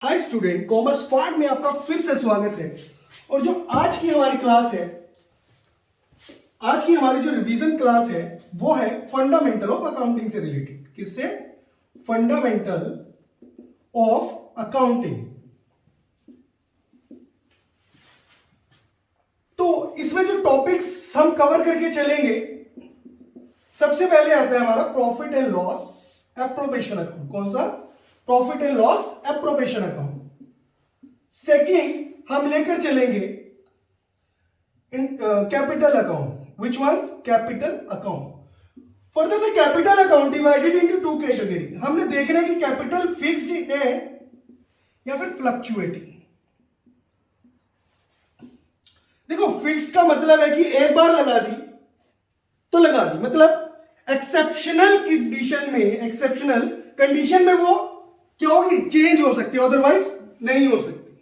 Hi student, commerce part में आपका फिर से स्वागत है। और जो आज की हमारी क्लास है, आज की हमारी जो रिवीजन क्लास है वो है फंडामेंटल ऑफ अकाउंटिंग से रिलेटेड। किससे? Fundamental of accounting. तो इसमें जो टॉपिक्स हम कवर करके चलेंगे, सबसे पहले आता है हमारा profit and loss appropriation account. कौन सा? Profit and loss appropriation account. Second हम लेकर चलेंगे capital account. Which one? Capital account. Further the capital account divided into two category. हमने देखना है कि कैपिटल फिक्स्ड है या फिर फ्लक्चुएटिंग। देखो, फिक्स्ड का मतलब है कि एक बार लगा दी तो लगा दी, मतलब एक्सेप्शनल कंडीशन में वो क्या होगी? चेंज हो सकती है, अदरवाइज नहीं हो सकती।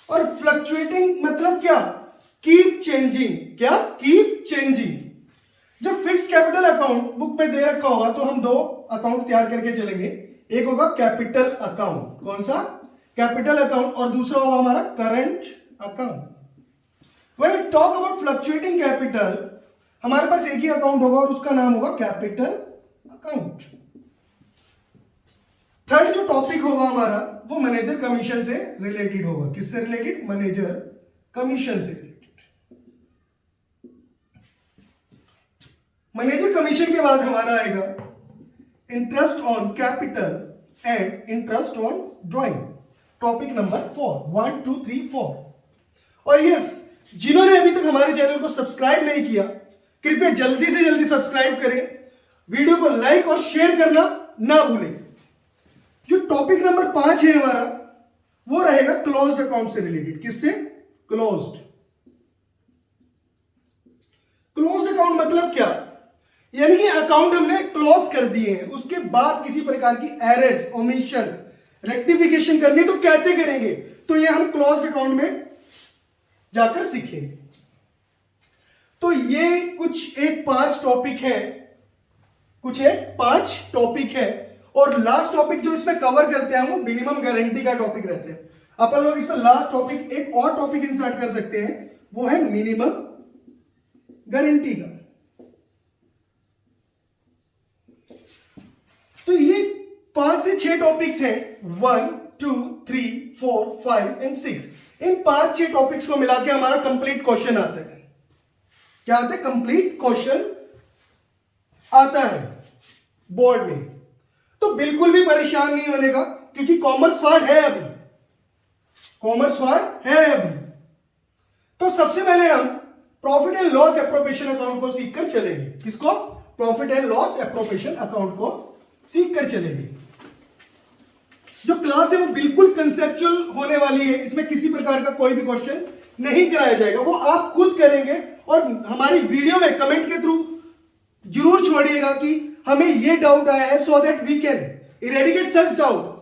और फ्लक्चुएटिंग मतलब क्या? Keep changing. क्या? Keep changing. जब फिक्स कैपिटल अकाउंट बुक में दे रखा होगा तो हम दो अकाउंट तैयार करके चलेंगे। एक होगा कैपिटल अकाउंट। कौन सा? Capital account. और दूसरा होगा हमारा current account. When we talk about fluctuating capital, हमारे पास एक ही अकाउंट होगा और उसका नाम होगा कैपिटल अकाउंट। थर्ड जो टॉपिक होगा हमारा वो मैनेजर कमीशन से रिलेटेड होगा। किससे रिलेटेड? मैनेजर कमीशन से रिलेटेड। मैनेजर कमीशन के बाद हमारा आएगा interest on capital and interest on drawing. Topic number 4, 1 2 3 4। और यस, जिन्होंने अभी तक हमारे चैनल को सब्सक्राइब नहीं किया, कृपया जल्दी से जल्दी सब्सक्राइब करें, वीडियो को लाइक और शेयर करना ना भूलें। जो टॉपिक नंबर 5 है हमारा वो रहेगा क्लोज्ड अकाउंट से रिलेटेड। किससे? क्लोज्ड। क्लोज्ड अकाउंट मतलब क्या? यानी कि अकाउंट हमने क्लोज कर दिए हैं, उसके बाद किसी प्रकार की एरर्स, ओमिशंस, रेक्टिफिकेशन करनी तो कैसे करेंगे? तो ये हम क्लोज्ड अकाउंट में जाकर सीखेंगे। तो ये कुछ एक 5 टॉपिक है, और लास्ट टॉपिक जो इसमें कवर करते हैं वो मिनिमम गारंटी का टॉपिक रहता है। अपन लोग इसमें लास्ट टॉपिक एक और टॉपिक इंसर्ट कर सकते हैं, वो है मिनिमम गारंटी का। तो ये 5 से 6 टॉपिक्स हैं, 1 2 3 4 5 एंड 6। इन 5-6 टॉपिक्स को मिला के हमारा कंप्लीट क्वेश्चन आता है। क्या आता है? कंप्लीट क्वेश्चन आता है बोर्ड में। तो बिल्कुल भी परेशान नहीं होने का, क्योंकि कॉमर्स वार्ड है अभी। तो सबसे पहले हम profit and loss appropriation account को सीखकर चलेंगे। किसको? Profit and loss appropriation account को सीखकर चलेंगे। जो क्लास है वो बिल्कुल कंसेप्चुअल होने वाली है, इसमें किसी प्रकार का कोई भी क्वेश्चन नहीं कराया जाएगा, वो आप खुद करेंगे। और हमारी वीडियो में कमेंट के थ्रू जरूर छोड़िएगा कि हमें ये डाउट आया है, so that we can eradicate such doubt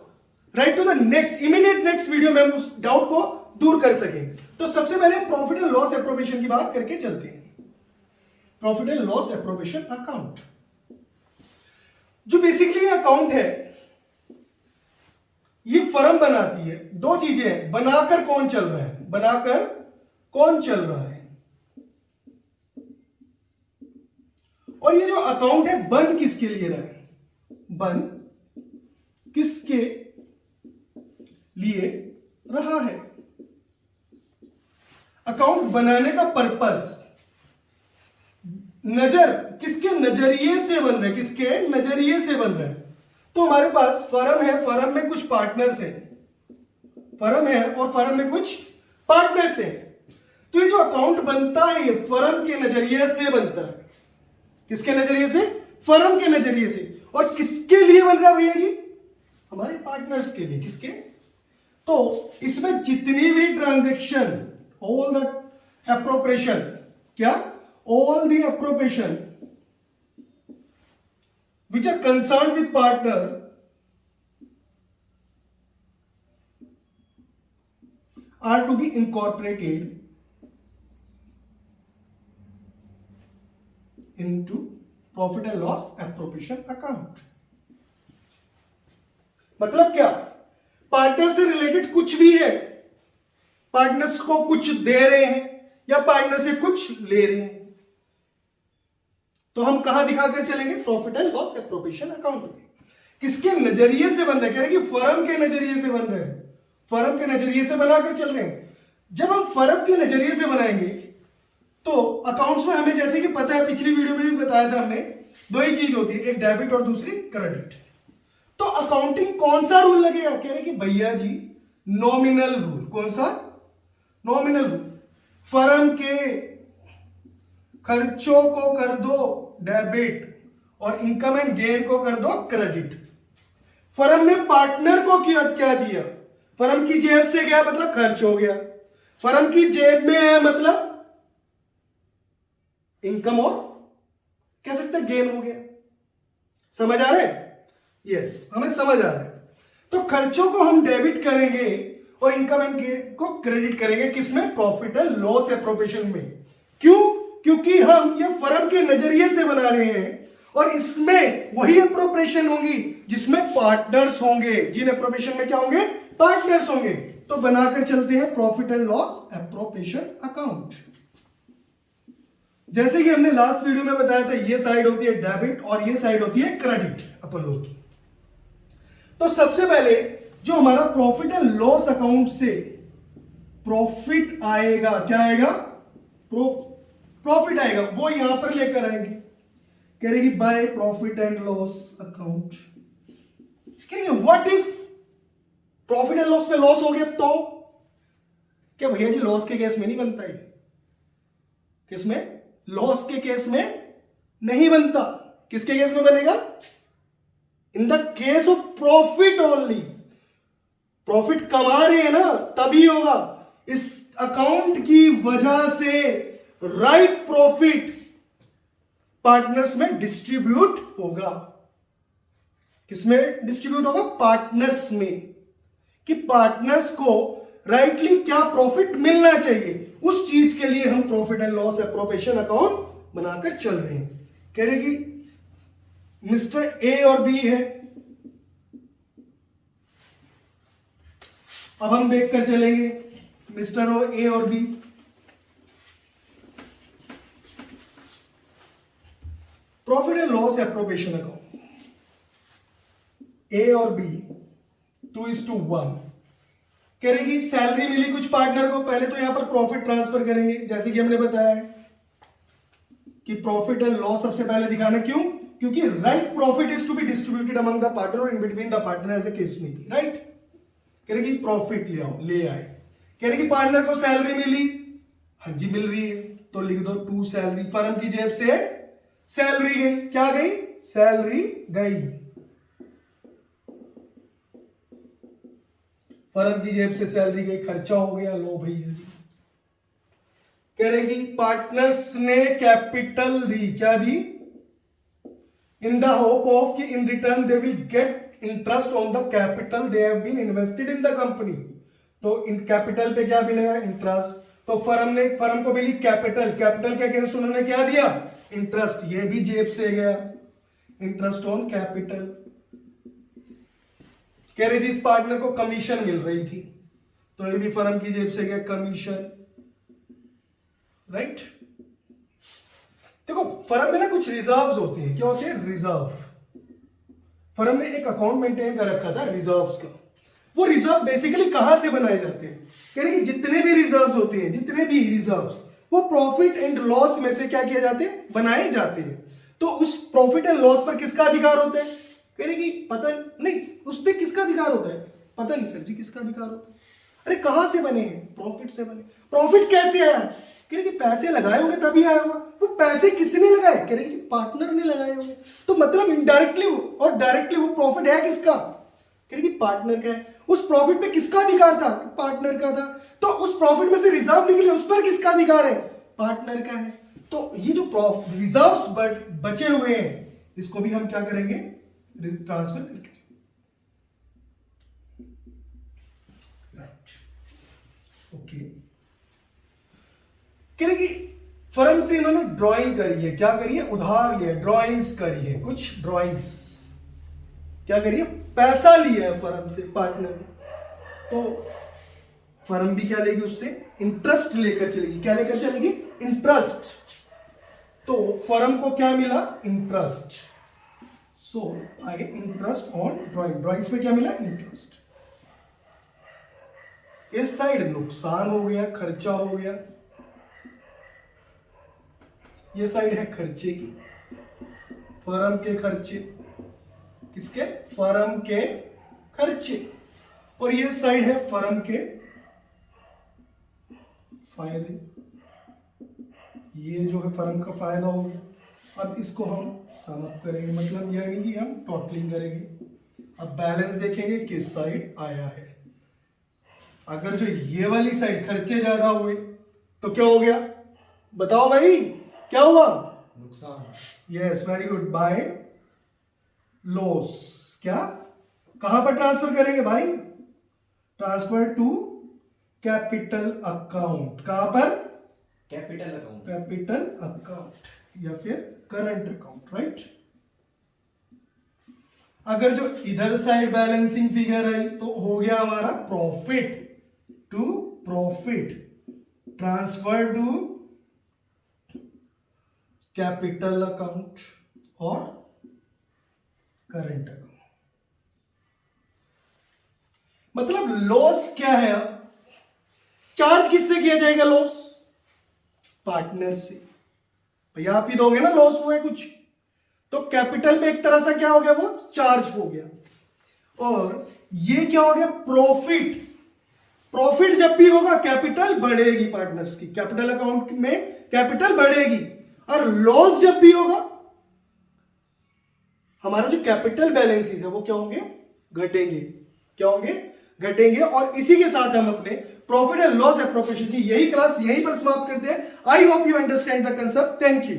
right to the immediate next video में हम उस डाउट को दूर कर सकें। तो सबसे पहले प्रॉफिट एंड लॉस एप्रोप्रिएशन की बात करके चलते हैं। Profit and loss appropriation account जो बेसिकली अकाउंट है, ये फर्म बनाती है। दो चीजें हैं, बनाकर कौन चल रहा है, और ये जो अकाउंट है बन किसके लिए रहा है? अकाउंट बनाने का पर्पस, किसके नजरिए से बन रहा है? तो हमारे पास फर्म है, फर्म में कुछ पार्टनर्स हैं, तो ये जो अकाउंट बनता है ये फर्म के नजरिए से बनता है। किसके नजरिए से? फर्म के नजरिए से। और किसके लिए बन रहा है भैया जी? हमारे पार्टनर्स के लिए। किसके? तो इसमें जितनी भी transaction, all the appropriation, all the appropriation which are concerned with partner are to be incorporated into profit and loss appropriation account. मतलब क्या? पार्टनर से रिलेटेड कुछ भी है, पार्टनर्स को कुछ दे रहे हैं या पार्टनर से कुछ ले रहे हैं, तो हम कहां दिखाकर चलेंगे? Profit and loss appropriation account में। किसके नजरिए से बन रहा है? कह रहे कि फर्म के नजरिए से बन रहे हैं, फर्म के नजरिए से बनाकर चल रहे हैं। जब हम फर्म के नजरिए से बनाएंगे तो अकाउंट्स में हमें जैसे कि पता है, पिछली वीडियो में भी बताया था हमने, दो ही चीज होती है, एक डेबिट और दूसरी क्रेडिट। तो अकाउंटिंग कौन सा रूल लगेगा? कह रहे कि भैया जी नॉमिनल रूल। कौन सा? Nominal rule. फर्म के खर्चों को कर दो डेबिट और इनकम एंड गेन को कर दो क्रेडिट। फर्म ने पार्टनर को क्या दिया? फर्म की जेब से गया मतलब खर्च हो गया, फर्म की जेब में है मतलब इनकम और कह सकते हैं गेन हो गया। समझ आ रहा है? यस, हमें समझ आ रहा है। तो खर्चों को हम डेबिट करेंगे और इनकम एंड गेन को क्रेडिट करेंगे। किसमें? प्रॉफिट एंड लॉस एप्रोप्रिएशन में। क्यों? क्योंकि हम ये फर्म के नजरिए से बना रहे हैं और इसमें वही एप्रोप्रिएशन होंगी जिसमें पार्टनर्स होंगे, जिन एप्रोप्रिएशन में क्या होंगे? पार्टनर्स होंगे। तो बनाकर चलते हैं profit and loss appropriation account. जैसे कि हमने लास्ट वीडियो में बताया था, ये साइड होती है डेबिट और ये साइड होती है क्रेडिट अपन लोग की। तो सबसे पहले जो हमारा प्रॉफिट एंड लॉस अकाउंट से प्रॉफिट आएगा, क्या आएगा? प्रॉफिट आएगा, वो यहां पर लेकर आएंगे। कह रहे कि by profit and loss account. कह रहे what if profit and loss में लॉस हो गया तो? क्या भैया जी लॉस के केस में नहीं बनता है? किस में? लॉस के केस में नहीं बनता। किसके केस में बनेगा? In the case of profit only. Profit कमा रहे हैं ना, तभी होगा। इस अकाउंट की वजह से राइट प्रॉफिट पार्टनर्स में डिस्ट्रीब्यूट होगा। किसमें डिस्ट्रीब्यूट होगा? पार्टनर्स में। कि पार्टनर्स को राइटली क्या प्रॉफिट मिलना चाहिए, उस चीज के लिए हम profit and loss appropriation account बनाकर चल रहे हैं। कह रहे कि मिस्टर ए और बी है। अब हम देखकर चलेंगे मिस्टर और ए और B. Profit and loss appropriation account, A और बी 2:1। कह रहे कि सैलरी मिली कुछ पार्टनर को, पहले तो यहां पर प्रॉफिट ट्रांसफर करेंगे, जैसे कि हमने बताया कि प्रॉफिट एंड लॉस सबसे पहले दिखाना। क्यों? क्योंकि right profit is to be distributed among the partner or in between the partner as a case में, राइट। कह रहे कि प्रॉफिट ले आए। कह रहे कि पार्टनर को सैलरी मिली, हाँ जी मिल रही है, तो लिख दो 2 सैलरी। फर्म की जेब से सैलरी गई, क्या गई? सैलरी गई। फर्म की जेब से सैलरी गई, खर्चा हो गया, लो भैया जी। कह रहे कि पार्टनर्स ने कैपिटल दी, क्या दी? इन द होप ऑफ कि in return they will get interest on the capital they have been invested in the company. तो इन कैपिटल पे क्या मिलेगा? इंटरेस्ट। तो फर्म को मिली कैपिटल, कैपिटल के अगेंस्ट उन्होंने क्या दिया? इंटरेस्ट। ये भी जेब से गया, इंटरेस्ट ऑन कैपिटल। कह रहे जिस पार्टनर को कमीशन मिल रही थी, तो ये भी फर्म की जेब से गया, कमीशन, राइट। देखो फर्म में ना कुछ रिजर्व्स होते हैं। क्या होते हैं? रिजर्व। फर्म ने एक अकाउंट मेंटेन कर रखा था रिजर्व्स का। वो रिजर्व बेसिकली कहां से बनाए जाते हैं? कह रहे कि जितने भी रिजर्व्स होते हैं, जितने भी रिजर्व्स, वो प्रॉफिट एंड लॉस में से क्या किए जाते हैं? बनाए जाते हैं। तो उस प्रॉफिट एंड लॉस पर किसका अधिकार होता है? कह रहे कि पता नहीं, उस पर किसका अधिकार होता है? पता नहीं सर जी, किसका अधिकार होता है? अरे कहां से बने हैं? प्रॉफिट से बने। प्रॉफिट कैसे आया? कह रहे कि पैसे लगाए होंगे तभी आया होगा। वो पैसे किसने लगाए? कह रहे कि पार्टनर ने लगाए होंगे। तो मतलब इनडायरेक्टली और डायरेक्टली वो प्रॉफिट है किसका? कह रहे कि पार्टनर का है। उस प्रॉफिट पे किसका अधिकार था? पार्टनर का था। तो उस प्रॉफिट में से रिजर्व निकले, उस पर किसका अधिकार है? पार्टनर का है। तो ये जो रिजर्व्स बचे हुए हैं, इसको भी हम क्या करेंगे? ट्रांसफर करके, राइट, ओके। कह रहे कि फर्म से इन्होंने ड्राइंग करी है, क्या करी है? उधार लिया, ड्राइंग्स करी है, कुछ ड्राइंग्स, क्या करी है? पैसा लिया है फर्म से पार्टनर ने। तो फर्म भी क्या लेगी उससे, इंटरेस्ट लेकर चलेगी। क्या लेकर चलेगी, इंटरेस्ट। तो फर्म को क्या मिला, interest. So I interest on drawing, drawings में क्या मिला, इंटरेस्ट। इस साइड नुकसान हो गया, खर्चा हो गया। ये साइड है खर्चे की, फर्म के खर्चे, किसके, फर्म के खर्चे। और ये साइड है फर्म के फायदे। ये जो है फर्म का फायदा हो गया। अब इसको हम सम अप करेंगे, मतलब यानी कि हम टोटलिंग करेंगे। अब बैलेंस देखेंगे किस साइड आया है। अगर जो ये वाली साइड खर्चे ज्यादा हुए तो क्या हो गया, बताओ भाई, क्या हुआ, नुकसान। Yes, very good, by loss. क्या, कहां पर ट्रांसफर करेंगे भाई, ट्रांसफर टू कैपिटल अकाउंट। कहां पर, कैपिटल अकाउंट। कैपिटल अकाउंट या फिर करंट अकाउंट, राइट। अगर जो इधर साइड बैलेंसिंग फिगर आई तो हो गया हमारा profit to profit, transfer to capital account और करंट अकाउंट। मतलब लॉस क्या है, चार्ज किससे किया जाएगा, लॉस पार्टनर से। भैया आप ही दोगे ना, लॉस हुआ है कुछ, तो कैपिटल में एक तरह से क्या हो गया, वो चार्ज हो गया। और ये क्या हो गया, प्रॉफिट। प्रॉफिट जब भी होगा कैपिटल बढ़ेगी पार्टनर्स की, कैपिटल अकाउंट में कैपिटल बढ़ेगी। और लॉस जब भी होगा हमारा जो कैपिटल बैलेंसेस है वो क्या होंगे, घटेंगे। क्या होंगे, घटेंगे। और इसी के साथ हम अपने प्रॉफिट एंड लॉस एप्रोप्रिएशन की यही क्लास यहीं पर समाप्त करते हैं। I hope you understand the concept. Thank you.